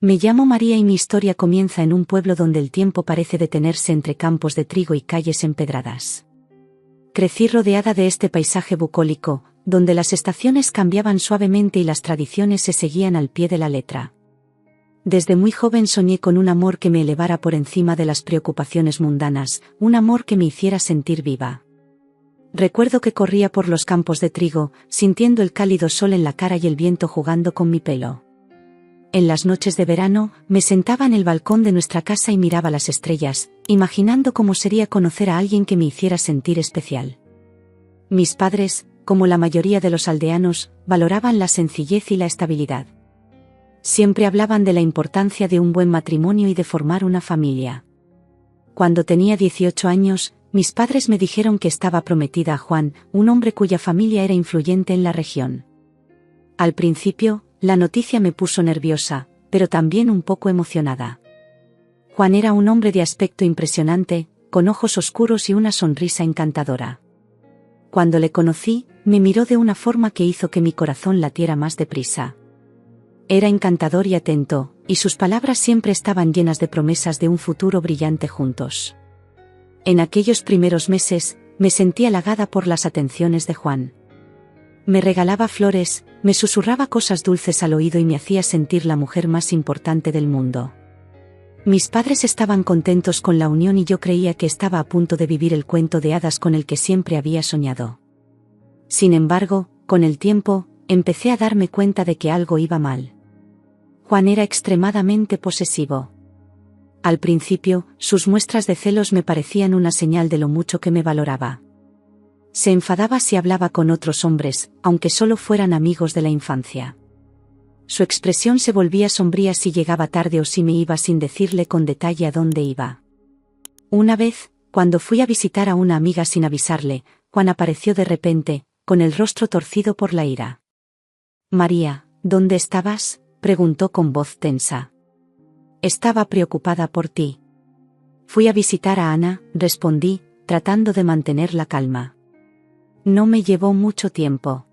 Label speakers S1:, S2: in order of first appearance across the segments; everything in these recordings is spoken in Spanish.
S1: Me llamo María y mi historia comienza en un pueblo donde el tiempo parece detenerse entre campos de trigo y calles empedradas. Crecí rodeada de este paisaje bucólico, donde las estaciones cambiaban suavemente y las tradiciones se seguían al pie de la letra. Desde muy joven soñé con un amor que me elevara por encima de las preocupaciones mundanas, un amor que me hiciera sentir viva. Recuerdo que corría por los campos de trigo, sintiendo el cálido sol en la cara y el viento jugando con mi pelo. En las noches de verano, me sentaba en el balcón de nuestra casa y miraba las estrellas, imaginando cómo sería conocer a alguien que me hiciera sentir especial. Mis padres, como la mayoría de los aldeanos, valoraban la sencillez y la estabilidad. Siempre hablaban de la importancia de un buen matrimonio y de formar una familia. Cuando tenía 18 años, mis padres me dijeron que estaba prometida a Juan, un hombre cuya familia era influyente en la región. Al principio, la noticia me puso nerviosa, pero también un poco emocionada. Juan era un hombre de aspecto impresionante, con ojos oscuros y una sonrisa encantadora. Cuando le conocí, me miró de una forma que hizo que mi corazón latiera más deprisa. Era encantador y atento, y sus palabras siempre estaban llenas de promesas de un futuro brillante juntos. En aquellos primeros meses, me sentí halagada por las atenciones de Juan. Me regalaba flores, me susurraba cosas dulces al oído y me hacía sentir la mujer más importante del mundo. Mis padres estaban contentos con la unión y yo creía que estaba a punto de vivir el cuento de hadas con el que siempre había soñado. Sin embargo, con el tiempo, empecé a darme cuenta de que algo iba mal. Juan era extremadamente posesivo. Al principio, sus muestras de celos me parecían una señal de lo mucho que me valoraba. Se enfadaba si hablaba con otros hombres, aunque solo fueran amigos de la infancia. Su expresión se volvía sombría si llegaba tarde o si me iba sin decirle con detalle a dónde iba. Una vez, cuando fui a visitar a una amiga sin avisarle, Juan apareció de repente, con el rostro torcido por la ira. «María, ¿dónde estabas?», preguntó con voz tensa. «Estaba preocupada por ti». «Fui a visitar a Ana», respondí, tratando de mantener la calma. «No me llevó mucho tiempo».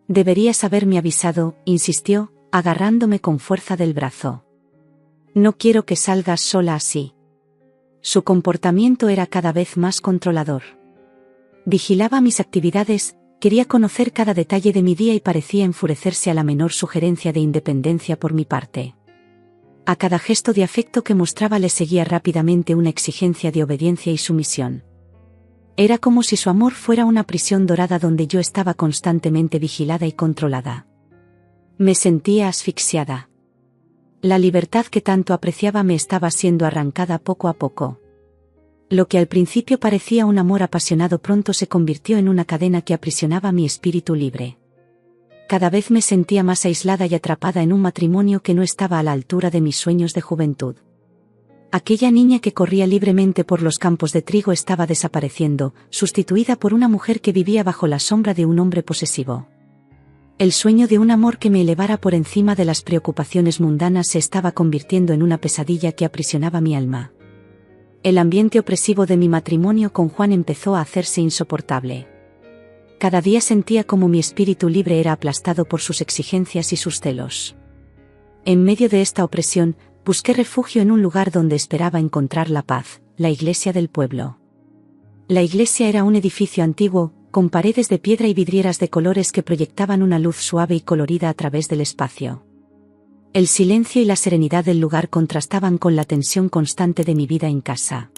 S1: «Deberías haberme avisado», insistió, agarrándome con fuerza del brazo. «No quiero que salgas sola así». Su comportamiento era cada vez más controlador. Vigilaba mis actividades, quería conocer cada detalle de mi día y parecía enfurecerse a la menor sugerencia de independencia por mi parte. A cada gesto de afecto que mostraba le seguía rápidamente una exigencia de obediencia y sumisión. Era como si su amor fuera una prisión dorada donde yo estaba constantemente vigilada y controlada. Me sentía asfixiada. La libertad que tanto apreciaba me estaba siendo arrancada poco a poco. Lo que al principio parecía un amor apasionado pronto se convirtió en una cadena que aprisionaba mi espíritu libre. Cada vez me sentía más aislada y atrapada en un matrimonio que no estaba a la altura de mis sueños de juventud. Aquella niña que corría libremente por los campos de trigo estaba desapareciendo, sustituida por una mujer que vivía bajo la sombra de un hombre posesivo. El sueño de un amor que me elevara por encima de las preocupaciones mundanas se estaba convirtiendo en una pesadilla que aprisionaba mi alma. El ambiente opresivo de mi matrimonio con Juan empezó a hacerse insoportable. Cada día sentía como mi espíritu libre era aplastado por sus exigencias y sus celos. En medio de esta opresión, busqué refugio en un lugar donde esperaba encontrar la paz, la iglesia del pueblo. La iglesia era un edificio antiguo, con paredes de piedra y vidrieras de colores que proyectaban una luz suave y colorida a través del espacio. El silencio y la serenidad del lugar contrastaban con la tensión constante de mi vida en casa.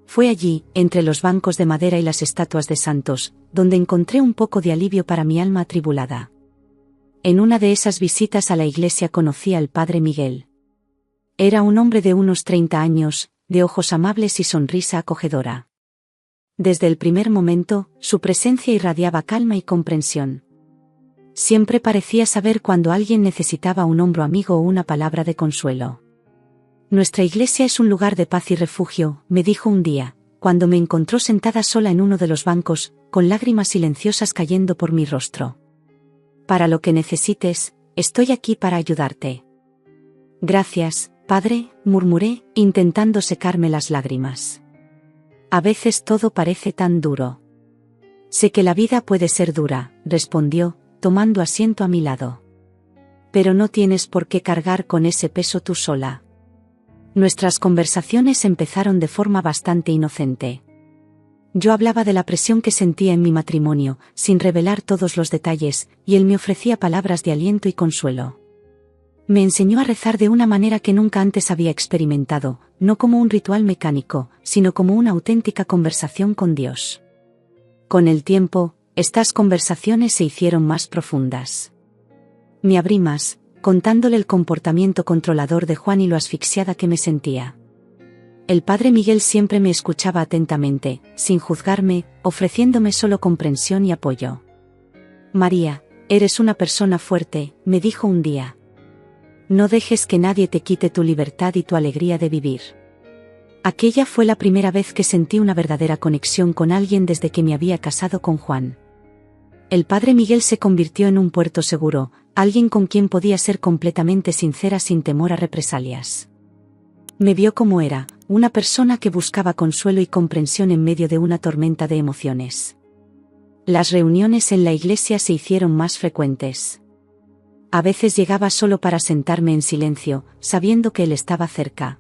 S1: Fue allí, entre los bancos de madera y las estatuas de santos, donde encontré un poco de alivio para mi alma atribulada. En una de esas visitas a la iglesia conocí al padre Miguel. Era un hombre de unos 30 años, de ojos amables y sonrisa acogedora. Desde el primer momento, su presencia irradiaba calma y comprensión. Siempre parecía saber cuando alguien necesitaba un hombro amigo o una palabra de consuelo. «Nuestra iglesia es un lugar de paz y refugio», me dijo un día, cuando me encontró sentada sola en uno de los bancos, con lágrimas silenciosas cayendo por mi rostro. «Para lo que necesites, estoy aquí para ayudarte». «Gracias, padre», murmuré, intentando secarme las lágrimas. «A veces todo parece tan duro». «Sé que la vida puede ser dura», respondió, tomando asiento a mi lado. Pero no tienes por qué cargar con ese peso tú sola. Nuestras conversaciones empezaron de forma bastante inocente. Yo hablaba de la presión que sentía en mi matrimonio, sin revelar todos los detalles, y él me ofrecía palabras de aliento y consuelo. Me enseñó a rezar de una manera que nunca antes había experimentado, no como un ritual mecánico, sino como una auténtica conversación con Dios. Con el tiempo, estas conversaciones se hicieron más profundas. Me abrí más, contándole el comportamiento controlador de Juan y lo asfixiada que me sentía. El padre Miguel siempre me escuchaba atentamente, sin juzgarme, ofreciéndome solo comprensión y apoyo. María, eres una persona fuerte, me dijo un día. No dejes que nadie te quite tu libertad y tu alegría de vivir. Aquella fue la primera vez que sentí una verdadera conexión con alguien desde que me había casado con Juan. El padre Miguel se convirtió en un puerto seguro, alguien con quien podía ser completamente sincera sin temor a represalias. Me vio como era, una persona que buscaba consuelo y comprensión en medio de una tormenta de emociones. Las reuniones en la iglesia se hicieron más frecuentes. A veces llegaba solo para sentarme en silencio, sabiendo que él estaba cerca.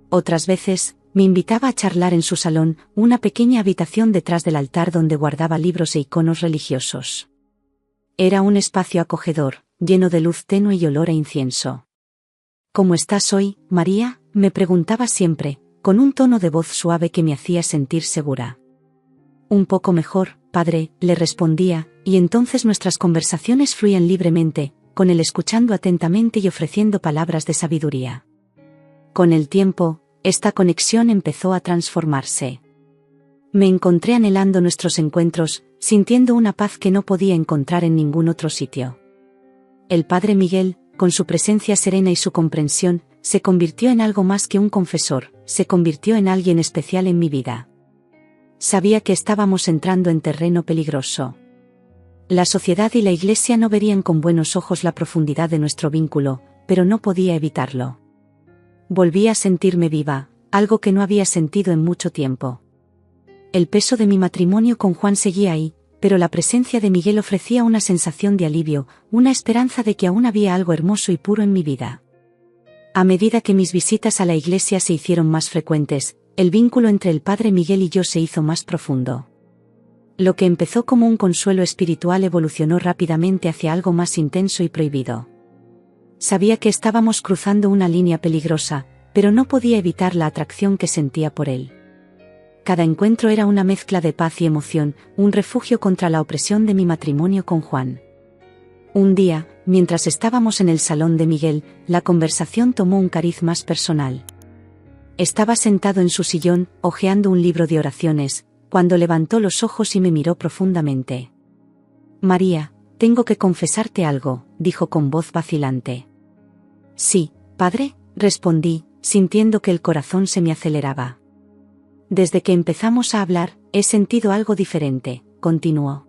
S1: Otras veces, me invitaba a charlar en su salón, una pequeña habitación detrás del altar donde guardaba libros e iconos religiosos. Era un espacio acogedor, lleno de luz tenue y olor a incienso. ¿Cómo estás hoy, María?, me preguntaba siempre, con un tono de voz suave que me hacía sentir segura. Un poco mejor, padre, le respondía, y entonces nuestras conversaciones fluían libremente, con él escuchando atentamente y ofreciendo palabras de sabiduría. Con el tiempo, esta conexión empezó a transformarse. Me encontré anhelando nuestros encuentros, sintiendo una paz que no podía encontrar en ningún otro sitio. El padre Miguel, con su presencia serena y su comprensión, se convirtió en algo más que un confesor, se convirtió en alguien especial en mi vida. Sabía que estábamos entrando en terreno peligroso. La sociedad y la iglesia no verían con buenos ojos la profundidad de nuestro vínculo, pero no podía evitarlo. Volví a sentirme viva, algo que no había sentido en mucho tiempo. El peso de mi matrimonio con Juan seguía ahí, pero la presencia de Miguel ofrecía una sensación de alivio, una esperanza de que aún había algo hermoso y puro en mi vida. A medida que mis visitas a la iglesia se hicieron más frecuentes, el vínculo entre el padre Miguel y yo se hizo más profundo. Lo que empezó como un consuelo espiritual evolucionó rápidamente hacia algo más intenso y prohibido. Sabía que estábamos cruzando una línea peligrosa, pero no podía evitar la atracción que sentía por él. Cada encuentro era una mezcla de paz y emoción, un refugio contra la opresión de mi matrimonio con Juan. Un día, mientras estábamos en el salón de Miguel, la conversación tomó un cariz más personal. Estaba sentado en su sillón, hojeando un libro de oraciones, cuando levantó los ojos y me miró profundamente. María, tengo que confesarte algo, dijo con voz vacilante. Sí, padre, respondí, sintiendo que el corazón se me aceleraba. Desde que empezamos a hablar, he sentido algo diferente, continuó.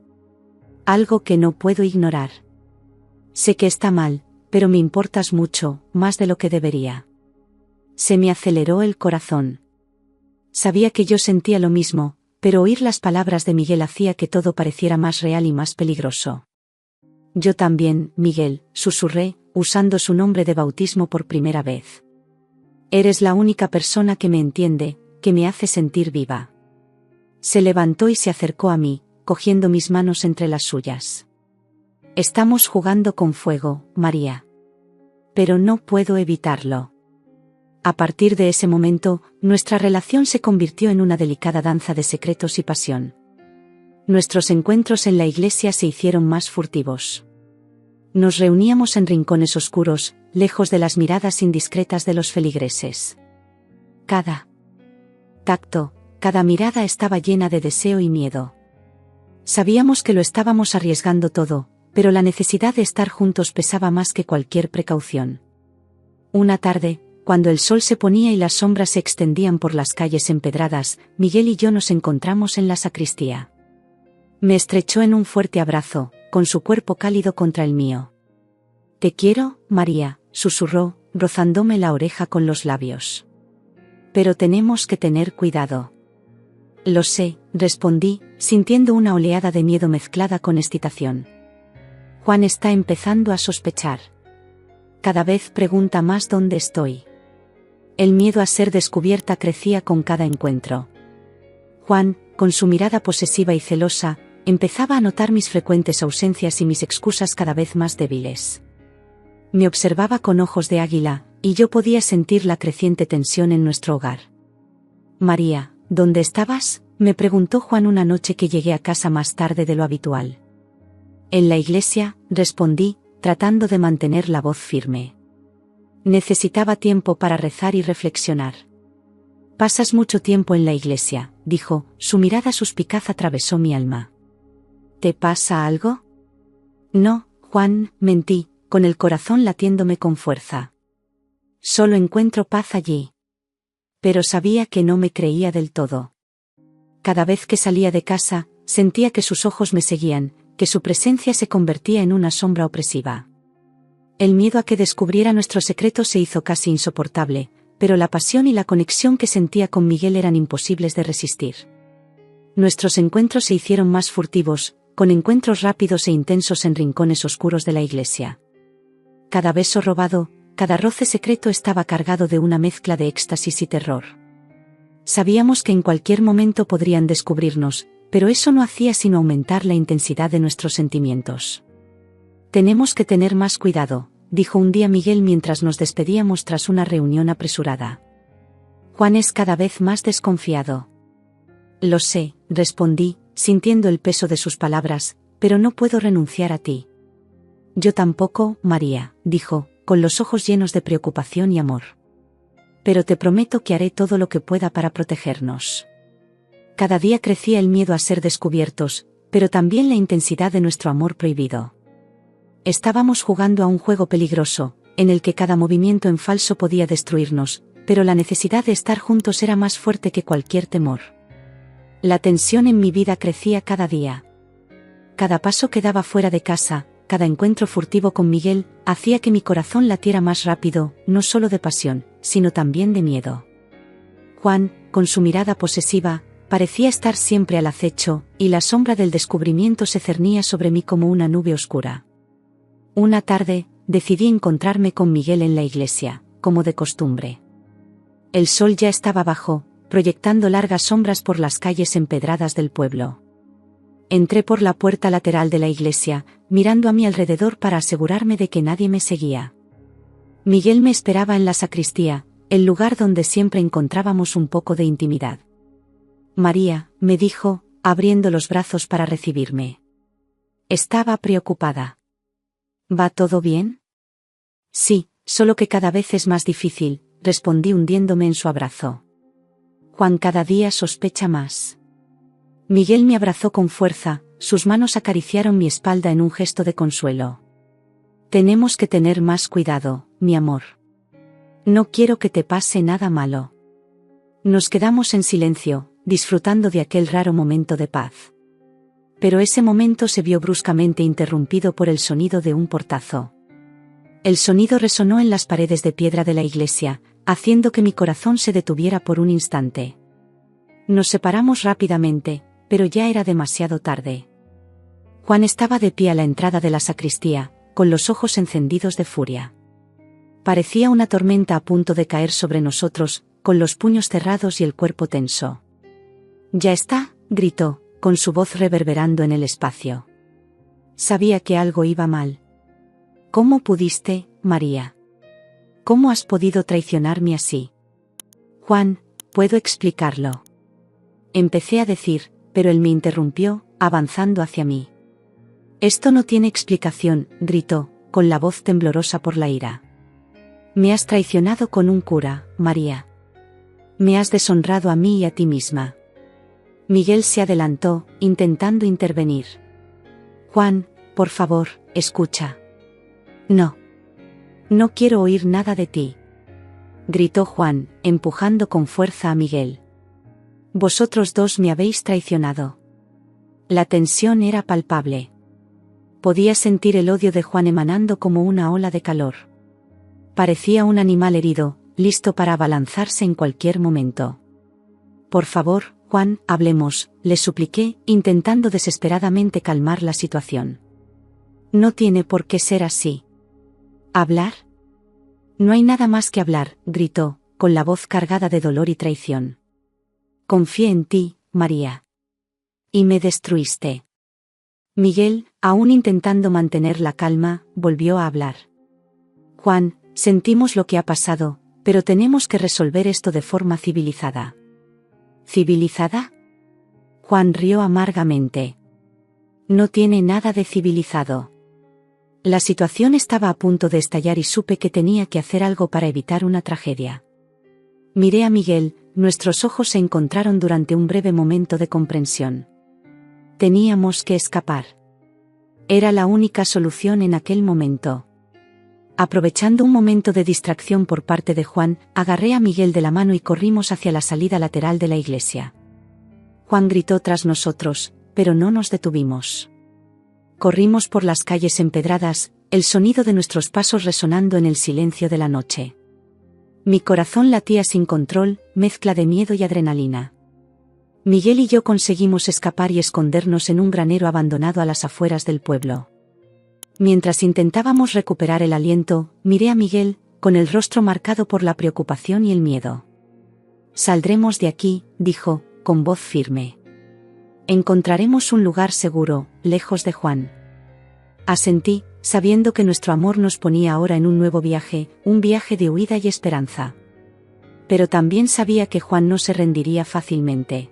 S1: Algo que no puedo ignorar. Sé que está mal, pero me importas mucho, más de lo que debería. Se me aceleró el corazón. Sabía que yo sentía lo mismo, pero oír las palabras de Miguel hacía que todo pareciera más real y más peligroso. Yo también, Miguel, susurré, usando su nombre de bautismo por primera vez. Eres la única persona que me entiende, que me hace sentir viva. Se levantó y se acercó a mí, cogiendo mis manos entre las suyas. Estamos jugando con fuego, María. Pero no puedo evitarlo. A partir de ese momento, nuestra relación se convirtió en una delicada danza de secretos y pasión. Nuestros encuentros en la iglesia se hicieron más furtivos. Nos reuníamos en rincones oscuros, lejos de las miradas indiscretas de los feligreses. Cada tacto, cada mirada estaba llena de deseo y miedo. Sabíamos que lo estábamos arriesgando todo, pero la necesidad de estar juntos pesaba más que cualquier precaución. Una tarde, cuando el sol se ponía y las sombras se extendían por las calles empedradas, Miguel y yo nos encontramos en la sacristía. Me estrechó en un fuerte abrazo, con su cuerpo cálido contra el mío. Te quiero, María, susurró, rozándome la oreja con los labios. Pero tenemos que tener cuidado. Lo sé, respondí, sintiendo una oleada de miedo mezclada con excitación. Juan está empezando a sospechar. Cada vez pregunta más dónde estoy. El miedo a ser descubierta crecía con cada encuentro. Juan, con su mirada posesiva y celosa, empezaba a notar mis frecuentes ausencias y mis excusas cada vez más débiles. Me observaba con ojos de águila, y yo podía sentir la creciente tensión en nuestro hogar. «María, ¿dónde estabas?», me preguntó Juan una noche que llegué a casa más tarde de lo habitual. «En la iglesia», respondí, tratando de mantener la voz firme. Necesitaba tiempo para rezar y reflexionar. «Pasas mucho tiempo en la iglesia», dijo, su mirada suspicaz atravesó mi alma. «¿Te pasa algo?» «No, Juan», mentí, con el corazón latiéndome con fuerza. «Solo encuentro paz allí». Pero sabía que no me creía del todo. Cada vez que salía de casa, sentía que sus ojos me seguían, que su presencia se convertía en una sombra opresiva. El miedo a que descubriera nuestro secreto se hizo casi insoportable, pero la pasión y la conexión que sentía con Miguel eran imposibles de resistir. Nuestros encuentros se hicieron más furtivos, con encuentros rápidos e intensos en rincones oscuros de la iglesia. Cada beso robado, cada roce secreto estaba cargado de una mezcla de éxtasis y terror. Sabíamos que en cualquier momento podrían descubrirnos, pero eso no hacía sino aumentar la intensidad de nuestros sentimientos. «Tenemos que tener más cuidado», dijo un día Miguel mientras nos despedíamos tras una reunión apresurada. «Juan es cada vez más desconfiado». «Lo sé», respondí, sintiendo el peso de sus palabras, «pero no puedo renunciar a ti». «Yo tampoco, María», dijo, con los ojos llenos de preocupación y amor. «Pero te prometo que haré todo lo que pueda para protegernos». Cada día crecía el miedo a ser descubiertos, pero también la intensidad de nuestro amor prohibido. Estábamos jugando a un juego peligroso, en el que cada movimiento en falso podía destruirnos, pero la necesidad de estar juntos era más fuerte que cualquier temor. La tensión en mi vida crecía cada día. Cada paso que daba fuera de casa, cada encuentro furtivo con Miguel, hacía que mi corazón latiera más rápido, no solo de pasión, sino también de miedo. Juan, con su mirada posesiva, parecía estar siempre al acecho, y la sombra del descubrimiento se cernía sobre mí como una nube oscura. Una tarde, decidí encontrarme con Miguel en la iglesia, como de costumbre. El sol ya estaba bajo, proyectando largas sombras por las calles empedradas del pueblo. Entré por la puerta lateral de la iglesia, mirando a mi alrededor para asegurarme de que nadie me seguía. Miguel me esperaba en la sacristía, el lugar donde siempre encontrábamos un poco de intimidad. «María», me dijo, abriendo los brazos para recibirme. Estaba preocupada. «¿Va todo bien?» «Sí, solo que cada vez es más difícil», respondí hundiéndome en su abrazo. «Juan cada día sospecha más». Miguel me abrazó con fuerza, sus manos acariciaron mi espalda en un gesto de consuelo. «Tenemos que tener más cuidado, mi amor. No quiero que te pase nada malo». Nos quedamos en silencio, disfrutando de aquel raro momento de paz. Pero ese momento se vio bruscamente interrumpido por el sonido de un portazo. El sonido resonó en las paredes de piedra de la iglesia, haciendo que mi corazón se detuviera por un instante. Nos separamos rápidamente, pero ya era demasiado tarde. Juan estaba de pie a la entrada de la sacristía, con los ojos encendidos de furia. Parecía una tormenta a punto de caer sobre nosotros, con los puños cerrados y el cuerpo tenso. «Ya está», gritó, con su voz reverberando en el espacio. Sabía que algo iba mal. «¿Cómo pudiste, María? ¿Cómo has podido traicionarme así?» «Juan, puedo explicarlo». Empecé a decir, pero él me interrumpió, avanzando hacia mí. «Esto no tiene explicación», gritó, con la voz temblorosa por la ira. «Me has traicionado con un cura, María. Me has deshonrado a mí y a ti misma». Miguel se adelantó, intentando intervenir. «Juan, por favor, escucha». «No. No quiero oír nada de ti», gritó Juan, empujando con fuerza a Miguel. «Vosotros dos me habéis traicionado». La tensión era palpable. Podía sentir el odio de Juan emanando como una ola de calor. Parecía un animal herido, listo para abalanzarse en cualquier momento. «Por favor, Juan, hablemos», le supliqué, intentando desesperadamente calmar la situación. «No tiene por qué ser así». «¿Hablar? No hay nada más que hablar, gritó, con la voz cargada de dolor y traición. Confié en ti, María. Y me destruiste. Miguel, aún intentando mantener la calma, volvió a hablar. Juan, sentimos lo que ha pasado, pero tenemos que resolver esto de forma civilizada. ¿Civilizada? Juan rió amargamente. No tiene nada de civilizado. La situación estaba a punto de estallar y supe que tenía que hacer algo para evitar una tragedia. Miré a Miguel, nuestros ojos se encontraron durante un breve momento de comprensión. Teníamos que escapar. Era la única solución en aquel momento. Aprovechando un momento de distracción por parte de Juan, agarré a Miguel de la mano y corrimos hacia la salida lateral de la iglesia. Juan gritó tras nosotros, pero no nos detuvimos. Corrimos por las calles empedradas, el sonido de nuestros pasos resonando en el silencio de la noche. Mi corazón latía sin control, mezcla de miedo y adrenalina. Miguel y yo conseguimos escapar y escondernos en un granero abandonado a las afueras del pueblo. Mientras intentábamos recuperar el aliento, miré a Miguel, con el rostro marcado por la preocupación y el miedo. Saldremos de aquí, dijo, con voz firme. Encontraremos un lugar seguro, lejos de Juan. Asentí, sabiendo que nuestro amor nos ponía ahora en un nuevo viaje, un viaje de huida y esperanza. Pero también sabía que Juan no se rendiría fácilmente.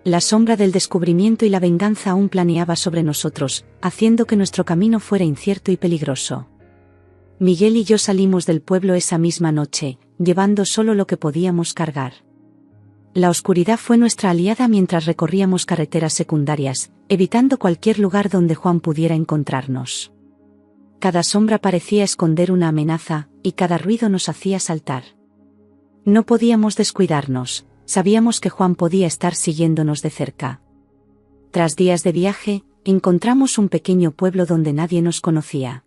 S1: La sombra del descubrimiento y la venganza aún planeaba sobre nosotros, haciendo que nuestro camino fuera incierto y peligroso. Miguel y yo salimos del pueblo esa misma noche, llevando solo lo que podíamos cargar. La oscuridad fue nuestra aliada mientras recorríamos carreteras secundarias, evitando cualquier lugar donde Juan pudiera encontrarnos. Cada sombra parecía esconder una amenaza, y cada ruido nos hacía saltar. No podíamos descuidarnos. Sabíamos que Juan podía estar siguiéndonos de cerca. Tras días de viaje, encontramos un pequeño pueblo donde nadie nos conocía.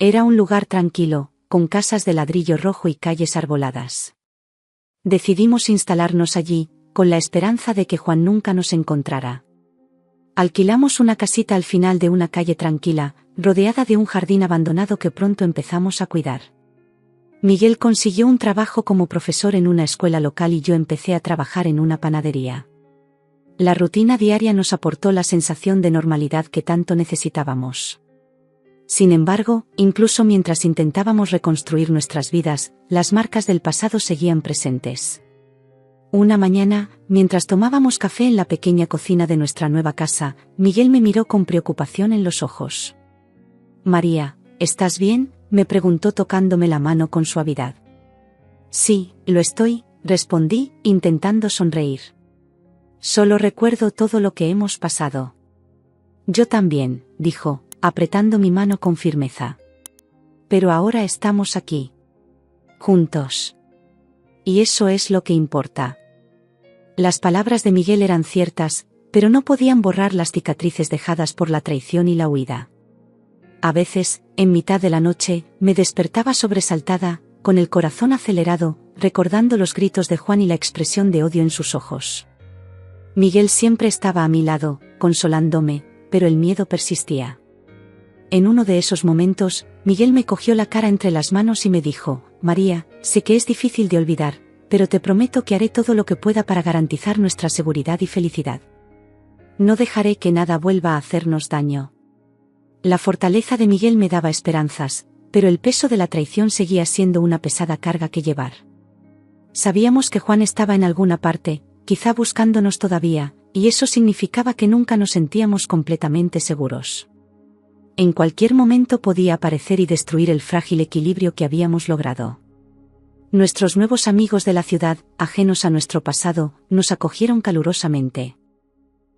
S1: Era un lugar tranquilo, con casas de ladrillo rojo y calles arboladas. Decidimos instalarnos allí, con la esperanza de que Juan nunca nos encontrara. Alquilamos una casita al final de una calle tranquila, rodeada de un jardín abandonado que pronto empezamos a cuidar. Miguel consiguió un trabajo como profesor en una escuela local y yo empecé a trabajar en una panadería. La rutina diaria nos aportó la sensación de normalidad que tanto necesitábamos. Sin embargo, incluso mientras intentábamos reconstruir nuestras vidas, las marcas del pasado seguían presentes. Una mañana, mientras tomábamos café en la pequeña cocina de nuestra nueva casa, Miguel me miró con preocupación en los ojos. «María, ¿estás bien?», me preguntó tocándome la mano con suavidad. «Sí, lo estoy», respondí, intentando sonreír. «Solo recuerdo todo lo que hemos pasado». «Yo también», dijo, apretando mi mano con firmeza. «Pero ahora estamos aquí. Juntos. Y eso es lo que importa». Las palabras de Miguel eran ciertas, pero no podían borrar las cicatrices dejadas por la traición y la huida. A veces, en mitad de la noche, me despertaba sobresaltada, con el corazón acelerado, recordando los gritos de Juan y la expresión de odio en sus ojos. Miguel siempre estaba a mi lado, consolándome, pero el miedo persistía. En uno de esos momentos, Miguel me cogió la cara entre las manos y me dijo: «María, sé que es difícil de olvidar, pero te prometo que haré todo lo que pueda para garantizar nuestra seguridad y felicidad. No dejaré que nada vuelva a hacernos daño». La fortaleza de Miguel me daba esperanzas, pero el peso de la traición seguía siendo una pesada carga que llevar. Sabíamos que Juan estaba en alguna parte, quizá buscándonos todavía, y eso significaba que nunca nos sentíamos completamente seguros. En cualquier momento podía aparecer y destruir el frágil equilibrio que habíamos logrado. Nuestros nuevos amigos de la ciudad, ajenos a nuestro pasado, nos acogieron calurosamente.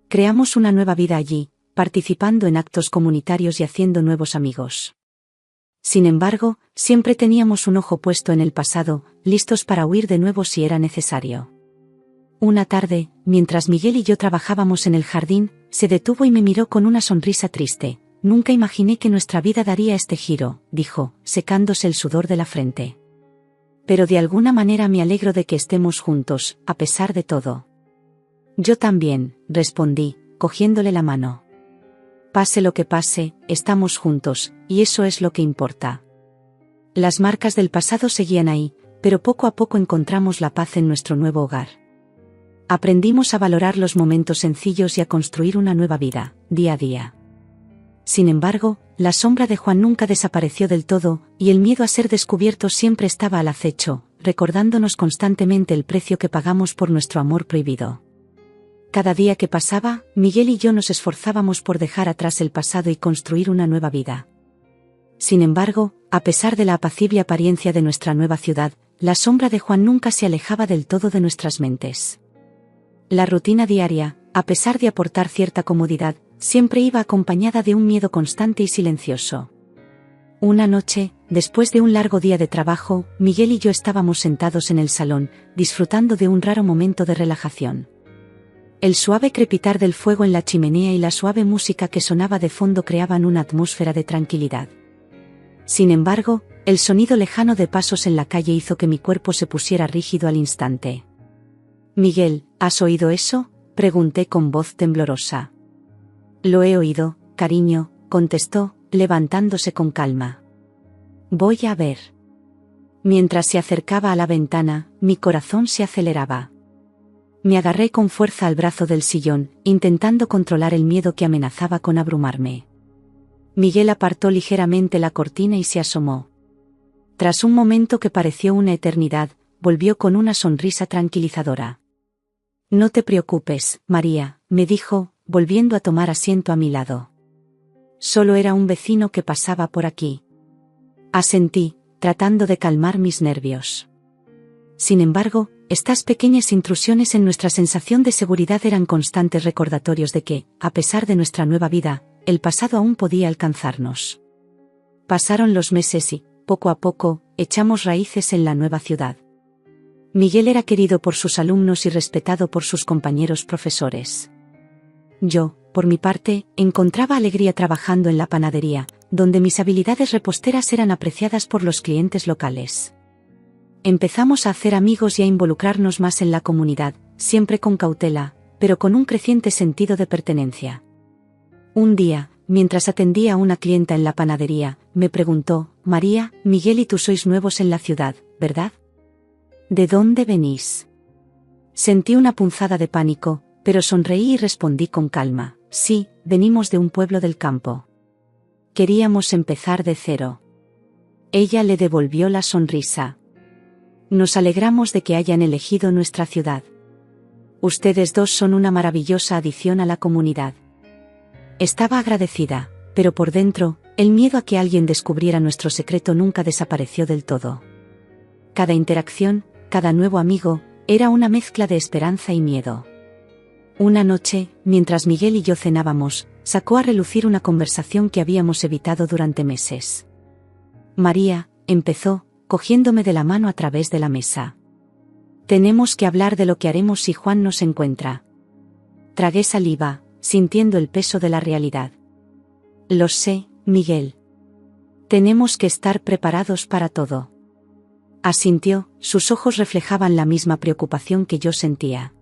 S1: Creamos una nueva vida allí, participando en actos comunitarios y haciendo nuevos amigos. Sin embargo, siempre teníamos un ojo puesto en el pasado, listos para huir de nuevo si era necesario. Una tarde, mientras Miguel y yo trabajábamos en el jardín, se detuvo y me miró con una sonrisa triste. «Nunca imaginé que nuestra vida daría este giro», dijo, secándose el sudor de la frente. «Pero de alguna manera me alegro de que estemos juntos, a pesar de todo». «Yo también», respondí, cogiéndole la mano. «Pase lo que pase, estamos juntos, y eso es lo que importa». Las marcas del pasado seguían ahí, pero poco a poco encontramos la paz en nuestro nuevo hogar. Aprendimos a valorar los momentos sencillos y a construir una nueva vida, día a día. Sin embargo, la sombra de Juan nunca desapareció del todo, y el miedo a ser descubiertos siempre estaba al acecho, recordándonos constantemente el precio que pagamos por nuestro amor prohibido. Cada día que pasaba, Miguel y yo nos esforzábamos por dejar atrás el pasado y construir una nueva vida. Sin embargo, a pesar de la apacible apariencia de nuestra nueva ciudad, la sombra de Juan nunca se alejaba del todo de nuestras mentes. La rutina diaria, a pesar de aportar cierta comodidad, siempre iba acompañada de un miedo constante y silencioso. Una noche, después de un largo día de trabajo, Miguel y yo estábamos sentados en el salón, disfrutando de un raro momento de relajación. El suave crepitar del fuego en la chimenea y la suave música que sonaba de fondo creaban una atmósfera de tranquilidad. Sin embargo, el sonido lejano de pasos en la calle hizo que mi cuerpo se pusiera rígido al instante. «Miguel, ¿has oído eso?», pregunté con voz temblorosa. «Lo he oído, cariño», contestó, levantándose con calma. «Voy a ver». Mientras se acercaba a la ventana, mi corazón se aceleraba. Me agarré con fuerza al brazo del sillón, intentando controlar el miedo que amenazaba con abrumarme. Miguel apartó ligeramente la cortina y se asomó. Tras un momento que pareció una eternidad, volvió con una sonrisa tranquilizadora. «No te preocupes, María», me dijo, volviendo a tomar asiento a mi lado. «Solo era un vecino que pasaba por aquí». Asentí, tratando de calmar mis nervios. Sin embargo, estas pequeñas intrusiones en nuestra sensación de seguridad eran constantes recordatorios de que, a pesar de nuestra nueva vida, el pasado aún podía alcanzarnos. Pasaron los meses y, poco a poco, echamos raíces en la nueva ciudad. Miguel era querido por sus alumnos y respetado por sus compañeros profesores. Yo, por mi parte, encontraba alegría trabajando en la panadería, donde mis habilidades reposteras eran apreciadas por los clientes locales. Empezamos a hacer amigos y a involucrarnos más en la comunidad, siempre con cautela, pero con un creciente sentido de pertenencia. Un día, mientras atendía a una clienta en la panadería, me preguntó: «María, Miguel y tú sois nuevos en la ciudad, ¿verdad? ¿De dónde venís?». Sentí una punzada de pánico, pero sonreí y respondí con calma: «Sí, venimos de un pueblo del campo. Queríamos empezar de cero». Ella le devolvió la sonrisa. «Nos alegramos de que hayan elegido nuestra ciudad. Ustedes dos son una maravillosa adición a la comunidad». Estaba agradecida, pero por dentro, el miedo a que alguien descubriera nuestro secreto nunca desapareció del todo. Cada interacción, cada nuevo amigo, era una mezcla de esperanza y miedo. Una noche, mientras Miguel y yo cenábamos, sacó a relucir una conversación que habíamos evitado durante meses. «María», empezó, cogiéndome de la mano a través de la mesa. «Tenemos que hablar de lo que haremos si Juan nos encuentra». Tragué saliva, sintiendo el peso de la realidad. «Lo sé, Miguel. Tenemos que estar preparados para todo». Asintió, sus ojos reflejaban la misma preocupación que yo sentía.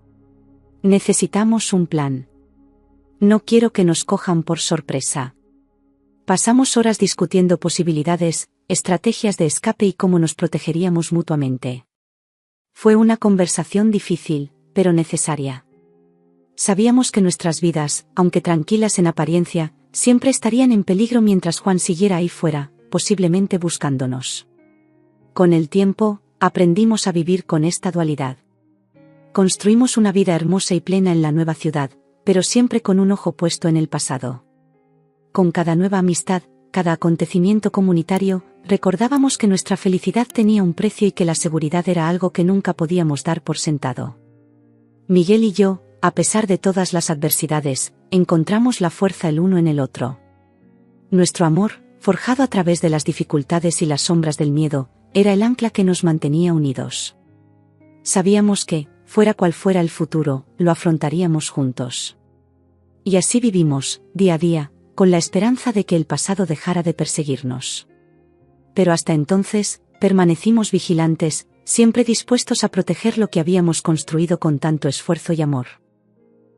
S1: «Necesitamos un plan. No quiero que nos cojan por sorpresa». Pasamos horas discutiendo posibilidades, estrategias de escape y cómo nos protegeríamos mutuamente. Fue una conversación difícil, pero necesaria. Sabíamos que nuestras vidas, aunque tranquilas en apariencia, siempre estarían en peligro mientras Juan siguiera ahí fuera, posiblemente buscándonos. Con el tiempo, aprendimos a vivir con esta dualidad. Construimos una vida hermosa y plena en la nueva ciudad, pero siempre con un ojo puesto en el pasado. Con cada nueva amistad, cada acontecimiento comunitario, recordábamos que nuestra felicidad tenía un precio y que la seguridad era algo que nunca podíamos dar por sentado. Miguel y yo, a pesar de todas las adversidades, encontramos la fuerza el uno en el otro. Nuestro amor, forjado a través de las dificultades y las sombras del miedo, era el ancla que nos mantenía unidos. Sabíamos que, fuera cual fuera el futuro, lo afrontaríamos juntos. Y así vivimos, día a día, con la esperanza de que el pasado dejara de perseguirnos. Pero hasta entonces, permanecimos vigilantes, siempre dispuestos a proteger lo que habíamos construido con tanto esfuerzo y amor.